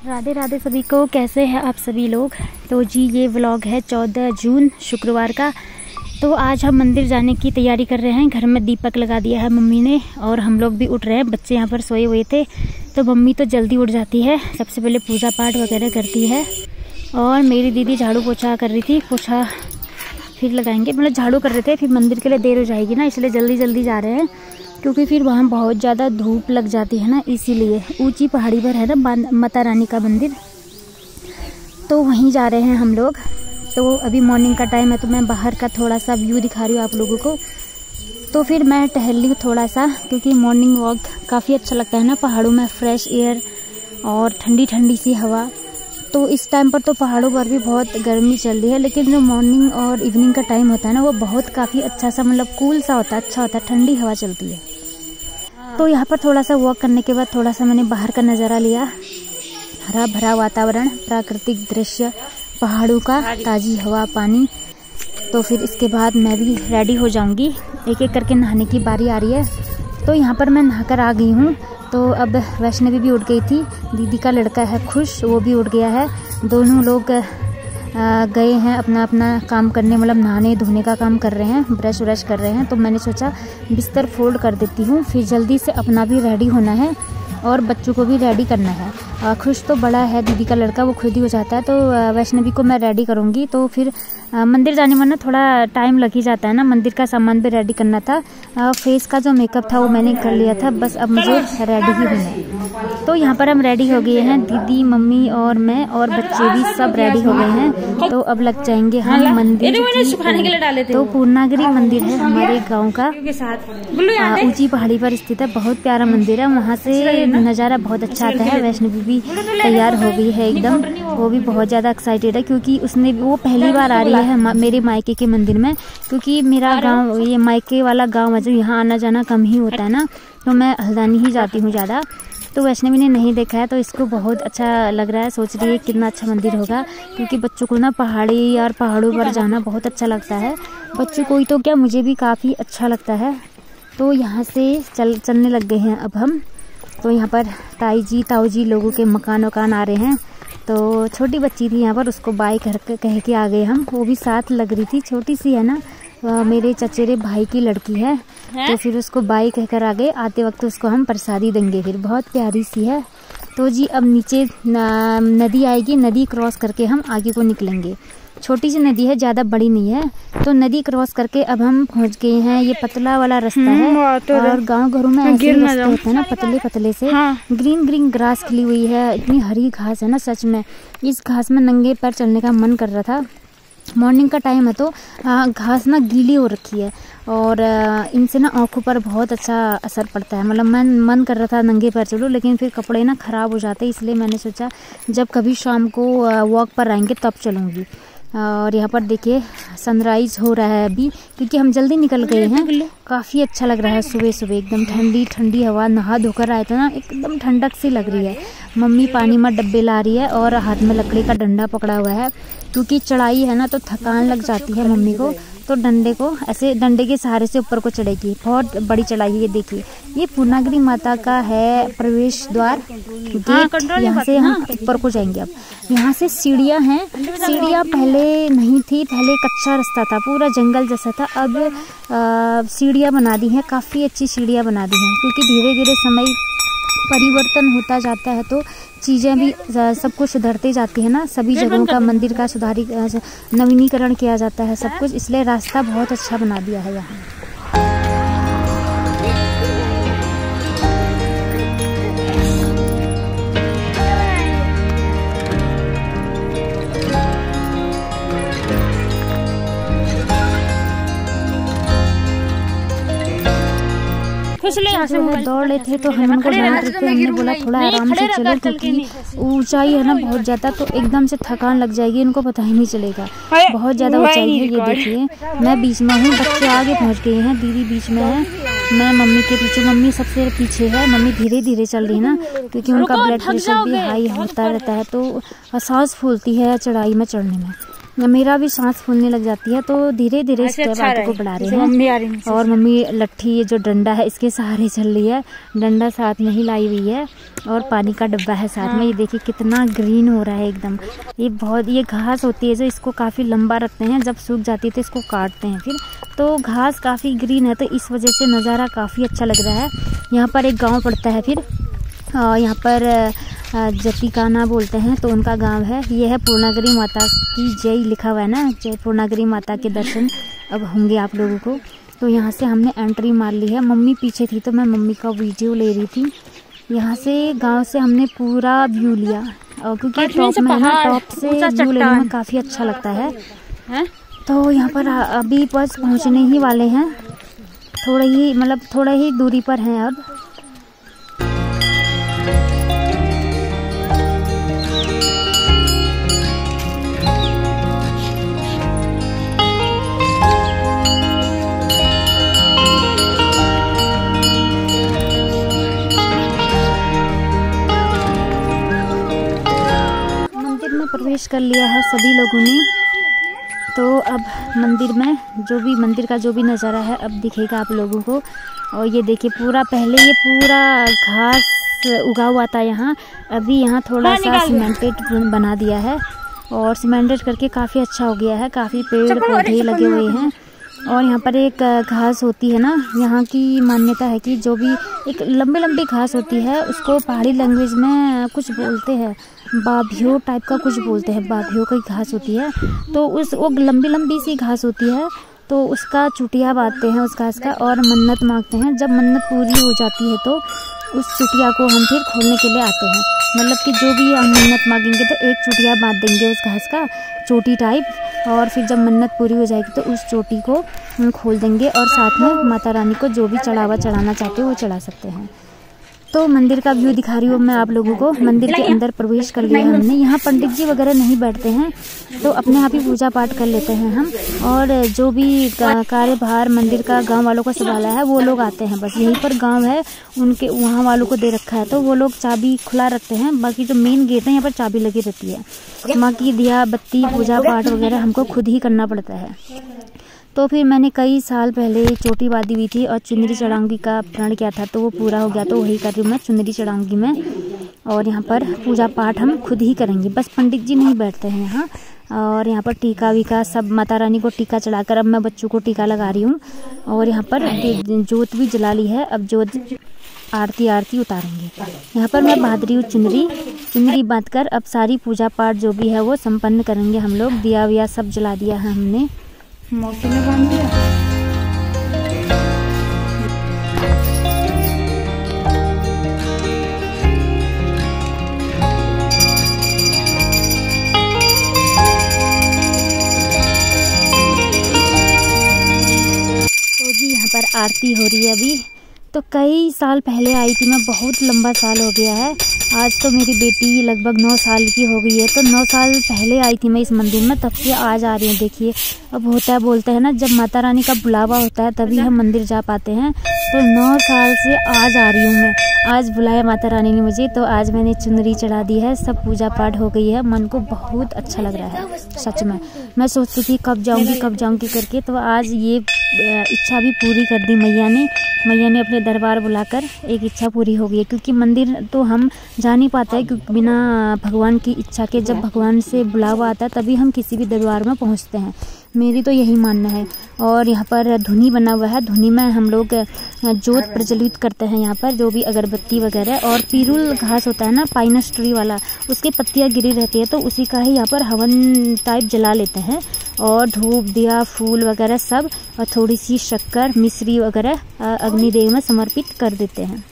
राधे राधे सभी को। कैसे हैं आप सभी लोग। तो जी ये व्लॉग है 14 जून शुक्रवार का। तो आज हम मंदिर जाने की तैयारी कर रहे हैं। घर में दीपक लगा दिया है मम्मी ने और हम लोग भी उठ रहे हैं। बच्चे यहाँ पर सोए हुए थे तो मम्मी तो जल्दी उठ जाती है, सबसे पहले पूजा पाठ वगैरह करती है और मेरी दीदी झाड़ू पोछा कर रही थी। पोछा फिर लगाएंगे, मतलब झाड़ू कर रहे थे, फिर मंदिर के लिए देर हो जाएगी ना, इसलिए जल्दी जल्दी जा रहे हैं क्योंकि फिर वहाँ बहुत ज़्यादा धूप लग जाती है ना, इसीलिए। ऊंची पहाड़ी पर है ना माता रानी का मंदिर, तो वहीं जा रहे हैं हम लोग। तो अभी मॉर्निंग का टाइम है तो मैं बाहर का थोड़ा सा व्यू दिखा रही हूँ आप लोगों को। तो फिर मैं टहल ली थोड़ा सा क्योंकि मॉर्निंग वॉक काफ़ी अच्छा लगता है ना पहाड़ों में, फ्रेश एयर और ठंडी ठंडी सी हवा। तो इस टाइम पर तो पहाड़ों पर भी बहुत गर्मी चल रही है, लेकिन जो मॉर्निंग और इवनिंग का टाइम होता है ना वो बहुत काफ़ी अच्छा सा, मतलब कूल सा होता है, अच्छा होता है, ठंडी हवा चलती है। तो यहाँ पर थोड़ा सा वॉक करने के बाद थोड़ा सा मैंने बाहर का नज़ारा लिया, हरा भरा वातावरण, प्राकृतिक दृश्य, पहाड़ों का, ताज़ी हवा, पानी। तो फिर इसके बाद मैं भी रेडी हो जाऊंगी, एक एक करके नहाने की बारी आ रही है। तो यहाँ पर मैं नहाकर आ गई हूँ। तो अब वैष्णवी भी उठ गई थी, दीदी का लड़का है खुश, वो भी उठ गया है। दोनों लोग गए हैं अपना अपना काम करने, मतलब नहाने धोने का काम कर रहे हैं, ब्रश व्रश कर रहे हैं। तो मैंने सोचा बिस्तर फोल्ड कर देती हूँ, फिर जल्दी से अपना भी रेडी होना है और बच्चों को भी रेडी करना है। खुश तो बड़ा है दीदी का लड़का, वो खुद ही हो जाता है। तो वैष्णवी को मैं रेडी करूँगी। तो फिर मंदिर जाने में ना थोड़ा टाइम लग ही जाता है ना, मंदिर का सामान भी रेडी करना था। फेस का जो मेकअप था वो मैंने कर लिया था, बस अब मुझे रेडी ही होना है। तो यहाँ पर हम रेडी हो गए हैं, दीदी, मम्मी और मैं और बच्चे भी सब रेडी हो गए हैं। तो अब लग जाएंगे हम मंदिर की। तो पूर्णागिरी मंदिर है हमारे गाँव का, ऊंची पहाड़ी पर स्थित है, बहुत प्यारा मंदिर है, वहाँ से नज़ारा बहुत अच्छा आता है। वैष्णवी भी तैयार हो गई है एकदम, वो भी बहुत ज़्यादा एक्साइटेड है क्योंकि वो पहली बार आ रही है मेरे मायके के मंदिर में, क्योंकि मेरा गांव ये मायके वाला गांव है, जो यहाँ आना जाना कम ही होता है ना, तो मैं हल्द्वानी ही जाती हूँ ज़्यादा। तो वैष्णवी ने नहीं देखा है तो इसको बहुत अच्छा लग रहा है, सोच रही है कितना अच्छा मंदिर होगा, क्योंकि बच्चों को ना पहाड़ी और पहाड़ों पर जाना बहुत अच्छा लगता है। बच्चों को ही तो क्या, मुझे भी काफ़ी अच्छा लगता है। तो यहाँ से चलने लग गए हैं अब हम। तो यहाँ पर ताई जी लोगों के मकान वकान आ रहे हैं। तो छोटी बच्ची थी यहाँ पर, उसको बाय कह के आ गए हम, वो भी साथ लग रही थी, छोटी सी है ना, मेरे चचेरे भाई की लड़की है। तो फिर उसको बाय कहकर आ गए, आते वक्त उसको हम प्रसादी देंगे, फिर बहुत प्यारी सी है। तो जी अब नीचे नदी आएगी, नदी क्रॉस करके हम आगे को निकलेंगे। छोटी सी नदी है, ज़्यादा बड़ी नहीं है। तो नदी क्रॉस करके अब हम पहुंच गए हैं। ये पतला वाला रास्ता है और गांव घरों में ऐसे रास्ते होते हैं ना, पतले पतले से। ग्रीन ग्रीन ग्रास खिली हुई है, इतनी हरी घास है ना, सच में इस घास में नंगे पैर चलने का मन कर रहा था। मॉर्निंग का टाइम है तो घास ना गीली हो रखी है और इनसे ना आँखों पर बहुत अच्छा असर पड़ता है। मतलब मन कर रहा था नंगे पैर चलो, लेकिन फिर कपड़े ना ख़राब हो जाते, इसलिए मैंने सोचा जब कभी शाम को वॉक पर आएंगे तब चलूँगी। और यहाँ पर देखिए सनराइज हो रहा है अभी, क्योंकि हम जल्दी निकल गए हैं। काफ़ी अच्छा लग रहा है सुबह सुबह, एकदम ठंडी ठंडी हवा, नहा धोकर आए तो ना एकदम ठंडक सी लग रही है। मम्मी पानी में डब्बे ला रही है और हाथ में लकड़ी का डंडा पकड़ा हुआ है, क्योंकि चढ़ाई है ना तो थकान लग जाती है मम्मी को, तो डंडे को ऐसे डंडे के सहारे से ऊपर को चढ़ेगी। बहुत बड़ी चढ़ाई है ये देखिए। ये पूर्णागिरी माता का है प्रवेश द्वार, गेट, यहाँ से हम ऊपर को जाएंगे। अब यहाँ से सीढ़ियाँ हैं, सीढ़ियाँ पहले नहीं थी, पहले कच्चा रास्ता था, पूरा जंगल जैसा था। अब सीढ़ियाँ बना दी हैं, काफ़ी अच्छी सीढ़ियाँ बना दी हैं, क्योंकि धीरे धीरे समय परिवर्तन होता जाता है तो चीज़ें भी सब कुछ सुधरते जाती है ना, सभी जगहों का मंदिर का नवीनीकरण किया जाता है सब कुछ, इसलिए रास्ता बहुत अच्छा बना दिया है यहाँ। दौड़ रहे थे तो हम उनको डांट रहे थे, हमने बोला थोड़ा आराम से चलो, क्योंकि ऊंचाई है ना बहुत ज़्यादा, तो एकदम से थकान लग जाएगी, इनको पता ही नहीं चलेगा, बहुत ज़्यादा ऊंचाई है। ये देखिए मैं बीच में हूँ, बच्चे आगे पहुँच गए हैं, दीदी बीच में है। मैं मम्मी के पीछे, मम्मी सबसे पीछे है, मम्मी धीरे धीरे चल रही है ना, क्योंकि उनका ब्लड प्रेशर भी हाई होता रहता है, तो सांस फूलती है चढ़ाई में चढ़ने में। मेरा भी सांस फूलने लग जाती है, तो धीरे धीरे स्टेप आगे को बढ़ा रहे हैं। और मम्मी लट्ठी, ये जो डंडा है इसके सहारे चल रही है, डंडा साथ में ही लाई हुई है, और पानी का डब्बा है साथ में। ये देखिए कितना ग्रीन हो रहा है एकदम। ये घास होती है जो इसको काफ़ी लंबा रखते हैं, जब सूख जाती है तो इसको काटते हैं फिर, तो घास काफ़ी ग्रीन है, तो इस वजह से नज़ारा काफ़ी अच्छा लग रहा है। यहाँ पर एक गाँव पड़ता है, फिर यहाँ पर जतिकाना बोलते हैं, तो उनका गांव है। ये है पूर्णागिरी माता की जय लिखा हुआ है ना, जय पूर्णागिरी माता के दर्शन अब होंगे आप लोगों को। तो यहाँ से हमने एंट्री मार ली है। मम्मी पीछे थी तो मैं मम्मी का वीडियो ले रही थी। यहाँ से गांव से हमने पूरा व्यू लिया, और क्योंकि टॉप में है ना, टॉप से व्यू लेने में काफ़ी अच्छा लगता है। तो यहाँ पर अभी बस पहुँचने ही वाले हैं, थोड़ा ही दूरी पर हैं अब। प्रवेश कर लिया है सभी लोगों ने। तो अब मंदिर का जो भी नज़ारा है अब दिखेगा आप लोगों को। और ये देखिए पहले ये पूरा घास उगा हुआ था यहाँ, अभी यहाँ थोड़ा सा सीमेंटेड बना दिया है, और सीमेंटेड करके काफ़ी अच्छा हो गया है। काफ़ी पेड़ पौधे लगे हुए हैं, और यहाँ पर एक घास होती है ना, यहाँ की मान्यता है कि जो भी एक लंबी घास होती है उसको पहाड़ी लैंग्वेज में कुछ बोलते हैं, बाभियो टाइप का कुछ बोलते हैं, बाभियो की घास होती है। तो वो लंबी सी घास होती है, तो उसका चुटिया बांधते हैं उस घास का, और मन्नत मांगते हैं। जब मन्नत पूरी हो जाती है तो उस चुटिया को हम फिर खोलने के लिए आते हैं। मतलब कि जो भी हम मन्नत मांगेंगे तो एक चुटिया बांध देंगे उस घास का, चोटी टाइप, और फिर जब मन्नत पूरी हो जाएगी तो उस चोटी को हम खोल देंगे, और साथ में माता रानी को जो भी चढ़ावा चढ़ाना चाहते हो वो चढ़ा सकते हैं। तो मंदिर का व्यू दिखा रही हूँ मैं आप लोगों को। मंदिर के अंदर प्रवेश कर लिया हमने। यहाँ पंडित जी वगैरह नहीं बैठते हैं, तो अपने आप ही पूजा पाठ कर लेते हैं हम, और जो भी कार्यभार मंदिर का गांव वालों को संभाला है वो लोग आते हैं। बस यहीं पर गांव है, उनके वहाँ वालों को दे रखा है, तो वो लोग चाबी खुला रखते हैं। बाकी जो मेन गेट है यहाँ पर चाबी लगी रहती है। बाकी दिया बत्ती पूजा पाठ वगैरह हमको खुद ही करना पड़ता है। तो फिर मैंने कई साल पहले चोटी बांधी हुई थी और चुनरी चढ़ाऊंगी का प्रण किया था, तो वो पूरा हो गया, तो वही कर रही हूँ मैं, चुनरी चढ़ाऊंगी मैं। और यहाँ पर पूजा पाठ हम खुद ही करेंगे, बस पंडित जी नहीं बैठते हैं यहाँ। और यहाँ पर टीका वीका सब माता रानी को टीका चढ़ाकर अब मैं बच्चों को टीका लगा रही हूँ। और यहाँ पर जोत भी जला ली है, अब जोत आरती उतारेंगे। यहाँ पर मैं बांध रही हूँ चुनरी बांधकर अब सारी पूजा पाठ जो भी है वो संपन्न करेंगे हम लोग। दिया विया सब जला दिया है हमने, मौके में बांध दिया। तो जी यहाँ पर आरती हो रही है अभी। तो कई साल पहले आई थी मैं, बहुत लंबा साल हो गया है। आज तो मेरी बेटी लगभग 9 साल की हो गई है, तो 9 साल पहले आई थी मैं इस मंदिर में, तब से आज आ रही हूँ। देखिए अब होता है, बोलते हैं ना, जब माता रानी का बुलावा होता है तभी हम मंदिर जा पाते हैं। तो 9 साल से आज आ रही हूँ मैं, आज बुलाया माता रानी ने मुझे, तो आज मैंने चुनरी चढ़ा दी है, सब पूजा पाठ हो गई है। मन को बहुत अच्छा लग रहा है सच में। मैं सोचती थी कब जाऊँगी करके, तो आज ये इच्छा भी पूरी कर दी मैया ने अपने दरबार बुलाकर। एक इच्छा पूरी हो गई है, क्योंकि मंदिर तो हम जा नहीं पाते हैं, क्योंकि बिना भगवान की इच्छा के, जब भगवान से बुलावा आता है तभी हम किसी भी दरबार में पहुंचते हैं। मेरी तो यही मानना है। और यहाँ पर धुनी बना हुआ है, धुनी में हम लोग जोत प्रज्वलित करते हैं। यहाँ पर जो भी अगरबत्ती वगैरह, और पीरुल घास होता है ना, पाइनस ट्री वाला, उसकी पत्तियाँ गिरी रहती है, तो उसी का ही यहाँ पर हवन टाइप जला लेते हैं। और धूप दिया फूल वगैरह सब, और थोड़ी सी शक्कर मिश्री वगैरह अग्निदेव में समर्पित कर देते हैं।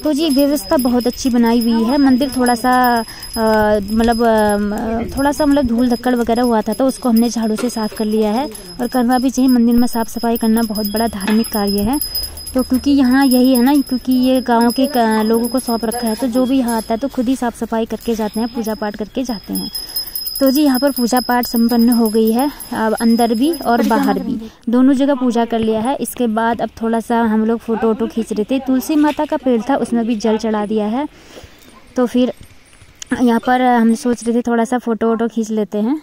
तो जी व्यवस्था बहुत अच्छी बनाई हुई है। मंदिर थोड़ा सा मतलब धूल धक्कड़ वगैरह हुआ था, तो उसको हमने झाड़ू से साफ कर लिया है। और करना भी चाहिए, मंदिर में साफ सफाई करना बहुत बड़ा धार्मिक कार्य है। तो क्योंकि यहाँ यही है ना, क्योंकि ये गांव के लोगों को सौंप रखा है, तो जो भी यहाँ आता है तो खुद ही साफ सफाई करके जाते हैं, पूजा पाठ करके जाते हैं। तो जी यहाँ पर पूजा पाठ संपन्न हो गई है। अब अंदर भी और बाहर भी दोनों जगह पूजा कर लिया है। इसके बाद अब थोड़ा सा हम लोग फ़ोटो वोटो खींच रहे थे। तुलसी माता का पेड़ था, उसमें भी जल चढ़ा दिया है। तो फिर यहाँ पर हम सोच रहे थे थोड़ा सा फ़ोटो वोटो खींच लेते हैं।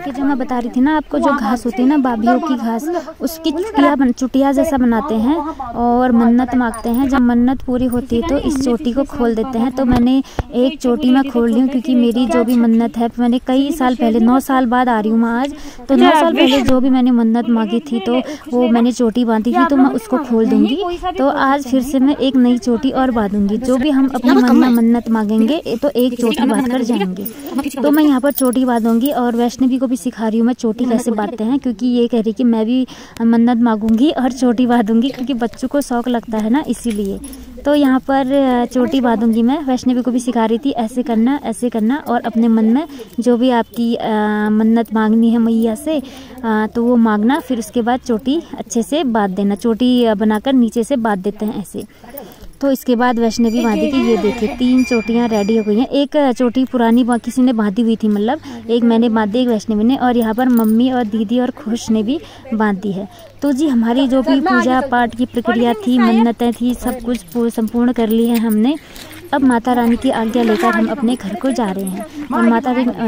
जो मैं बता रही थी ना आपको, जो घास होती है ना बाबियों की घास, उसकी चुटिया जैसा बनाते हैं और मन्नत मांगते हैं। जब मन्नत पूरी होती है तो इस चोटी को खोल देते हैं। तो मैंने एक चोटी में खोल ली हूँ, क्योंकि मेरी जो भी मन्नत है, मैंने कई साल पहले 9 साल बाद आ रही हूँ मैं आज, तो 9 साल पहले जो भी मैंने मन्नत मांगी थी तो वो मैंने चोटी बांधी थी, तो मैं उसको खोल दूंगी। तो आज फिर से मैं एक नई चोटी और बांधूंगी। जो भी हम अपनी मन में मन्नत मांगेंगे तो एक चोटी बांध कर जाएंगे। तो मैं यहाँ पर चोटी बांधूंगी और वैष्णवी को भी सिखा रही हूँ मैं चोटी कैसे बांधते हैं, क्योंकि ये कह रही कि मैं भी मन्नत मांगूंगी और चोटी बांधूंगी, क्योंकि बच्चों को शौक लगता है ना, इसीलिए। तो यहाँ पर चोटी बांधूंगी मैं। वैष्णवी को भी सिखा रही थी ऐसे करना और अपने मन में जो भी आपकी मन्नत मांगनी है मैया से तो वो मांगना। फिर उसके बाद चोटी अच्छे से बांध देना। चोटी बनाकर नीचे से बांध देते हैं ऐसे। तो इसके बाद वैष्णवी बांधी कि ये देखिए 3 चोटियाँ रेडी हो गई हैं। एक चोटी पुरानी किसी ने बांधी हुई थी, मतलब एक मैंने बांधी, एक वैष्णवी ने, और यहाँ पर मम्मी और दीदी और खुश ने भी बांधी है। तो जी हमारी जो भी पूजा पाठ की प्रक्रिया थी, मन्नतें थी, सब कुछ संपूर्ण कर ली है हमने। अब माता रानी की आज्ञा लेकर हम अपने घर को जा रहे हैं और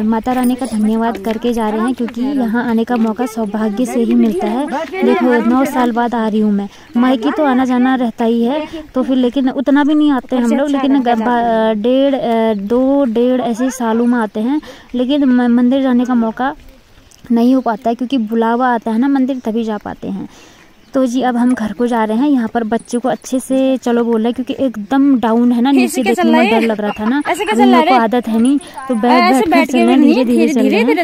माता रानी का धन्यवाद करके जा रहे हैं, क्योंकि यहाँ आने का मौका सौभाग्य से ही मिलता है। देखो 9 साल बाद आ रही हूँ मैं। मायके तो आना जाना रहता ही है, तो फिर लेकिन उतना भी नहीं आते हम लोग, लेकिन 2-1.5 ऐसे सालों में आते हैं। लेकिन मंदिर जाने का मौका नहीं हो पाता है, क्योंकि बुलावा आता है ना मंदिर, तभी जा पाते हैं। तो जी अब हम घर को जा रहे हैं। यहाँ पर बच्चों को अच्छे से चलो बोल रहे हैं, क्योंकि एकदम डाउन है ना, नीचे देखने में डर लग रहा था ना, उन लोगों को आदत है नहीं, तो बैठ कर चल रहे हैं, धीरे धीरे चल रहे हैं।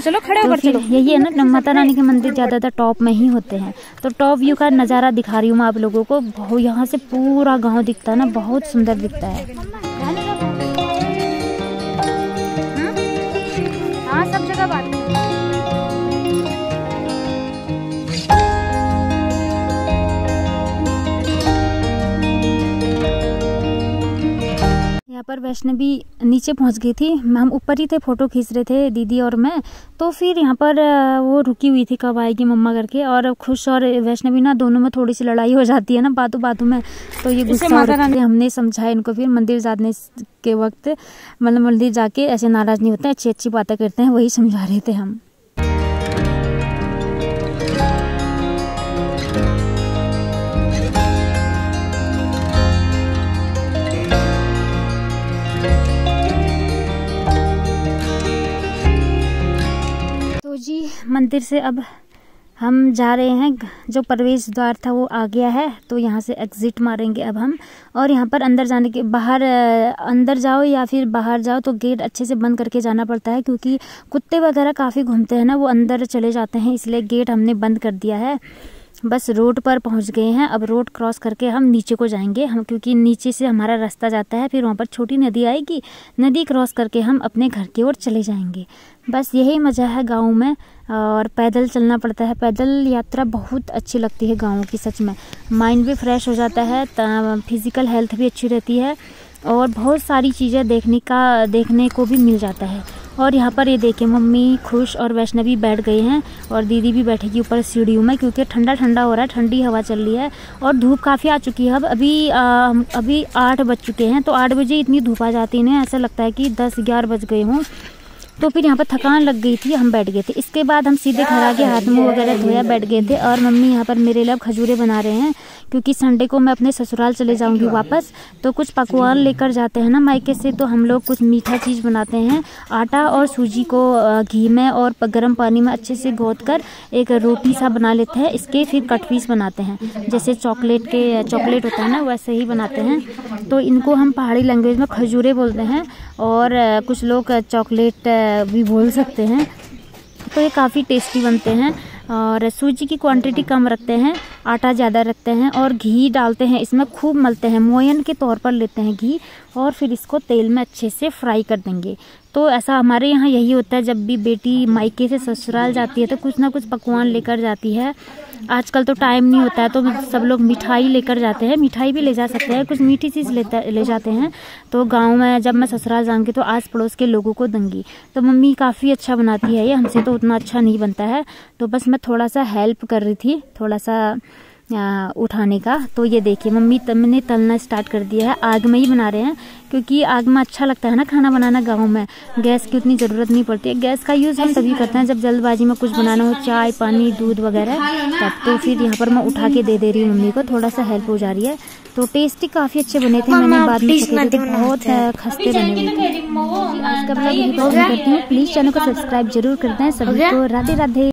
तो यही है ना, माता रानी के मंदिर ज्यादातर टॉप में ही होते हैं। तो टॉप व्यू का नज़ारा दिखा रही हूँ मैं आप लोगों को। यहाँ से पूरा गाँव दिखता है ना, बहुत सुंदर दिखता है। हाँ सब जगह बात पर वैष्णवी नीचे पहुंच गई थी। हम ऊपर ही थे, फोटो खींच रहे थे दीदी और मैं। तो फिर यहाँ पर वो रुकी हुई थी, कब आएगी मम्मा करके। और खुश और वैष्णवी ना दोनों में थोड़ी सी लड़ाई हो जाती है ना बातों में, तो ये गुस्सा हो रहा है। हमने समझाया इनको, फिर मंदिर जाने के वक्त मतलब मंदिर जाके ऐसे नाराज नहीं होते, अच्छी बातें करते हैं, वही समझा रहे थे हम। तो जी मंदिर से अब हम जा रहे हैं। जो प्रवेश द्वार था वो आ गया है, तो यहाँ से एग्जिट मारेंगे अब हम। और यहाँ पर अंदर जाने के बाहर अंदर जाओ या फिर बाहर जाओ तो गेट अच्छे से बंद करके जाना पड़ता है, क्योंकि कुत्ते वगैरह काफ़ी घूमते हैं ना, वो अंदर चले जाते हैं, इसलिए गेट हमने बंद कर दिया है। बस रोड पर पहुंच गए हैं। अब रोड क्रॉस करके हम नीचे को जाएंगे हम, क्योंकि नीचे से हमारा रास्ता जाता है, फिर वहाँ पर छोटी नदी आएगी, नदी क्रॉस करके हम अपने घर की ओर चले जाएंगे। बस यही मज़ा है गाँव में। और पैदल चलना पड़ता है, पैदल यात्रा बहुत अच्छी लगती है गाँव की, सच में। माइंड भी फ्रेश हो जाता है, फिज़िकल हेल्थ भी अच्छी रहती है, और बहुत सारी चीज़ें देखने को भी मिल जाता है। और यहाँ पर ये देखिए मम्मी खुश और वैष्णवी बैठ गए हैं, और दीदी भी बैठेगी ऊपर सीढ़ियों में, क्योंकि ठंडा हो रहा है, ठंडी हवा चल रही है और धूप काफ़ी आ चुकी है। अब अभी 8 बज चुके हैं, तो 8 बजे इतनी धूप आ जाती है ना, ऐसा लगता है कि 10-11 बज गए हों। तो फिर यहाँ पर थकान लग गई थी, हम बैठ गए थे। इसके बाद हम सीधे घर आके हाथ मुँह वगैरह धोया, बैठ गए थे। और मम्मी यहाँ पर मेरे लिए खजूरें बना रहे हैं, क्योंकि संडे को मैं अपने ससुराल चले जाऊँगी वापस, तो कुछ पकवान लेकर जाते हैं ना मायके से, तो हम लोग कुछ मीठा चीज़ बनाते हैं। आटा और सूजी को घी में और गर्म पानी में अच्छे से घोट कर एक रोटी सा बना लेते हैं। इसके फिर कट पीस बनाते हैं, जैसे चॉकलेट होता है ना, वैसे ही बनाते हैं। तो इनको हम पहाड़ी लैंग्वेज में खजूरें बोलते हैं, और कुछ लोग चॉकलेट भी बोल सकते हैं। तो ये काफ़ी टेस्टी बनते हैं, और सूजी की क्वांटिटी कम रखते हैं, आटा ज़्यादा रखते हैं और घी डालते हैं इसमें, खूब मलते हैं, मोयन के तौर पर लेते हैं घी और फिर इसको तेल में अच्छे से फ्राई कर देंगे। तो ऐसा हमारे यहाँ यही होता है, जब भी बेटी मायके से ससुराल जाती है तो कुछ ना कुछ पकवान लेकर जाती है। आजकल तो टाइम नहीं होता है तो सब लोग मिठाई लेकर जाते हैं, मिठाई भी ले जा सकते हैं, कुछ मीठी चीज़ ले जाते हैं। तो गांव में जब मैं ससुराल जाऊंगी तो आस पड़ोस के लोगों को दूंगी। तो मम्मी काफ़ी अच्छा बनाती है ये, हमसे तो उतना अच्छा नहीं बनता है, तो बस मैं थोड़ा सा हेल्प कर रही थी, थोड़ा सा उठाने का। तो ये देखिए मम्मी ने तलना स्टार्ट कर दिया है, आग में ही बना रहे हैं क्योंकि आग में अच्छा लगता है ना खाना बनाना। गांव में गैस की उतनी ज़रूरत नहीं पड़ती है, गैस का यूज़ हम तभी करते हैं जब जल्दबाजी में कुछ बनाना हो, चाय पानी दूध वगैरह तब। तो फिर यहाँ पर मैं उठा के दे रही हूँ मम्मी को, थोड़ा सा हेल्प हो जा रही है। तो टेस्टी काफ़ी अच्छे बने थे, मैंने बाद में चखे थे, बहुत खस्ते बने हुए थे। आज का ब्लॉग यही खत्म करती हूँ, प्लीज़ चैनल को सब्सक्राइब जरूर करते हैं। सभी को राधे राधे।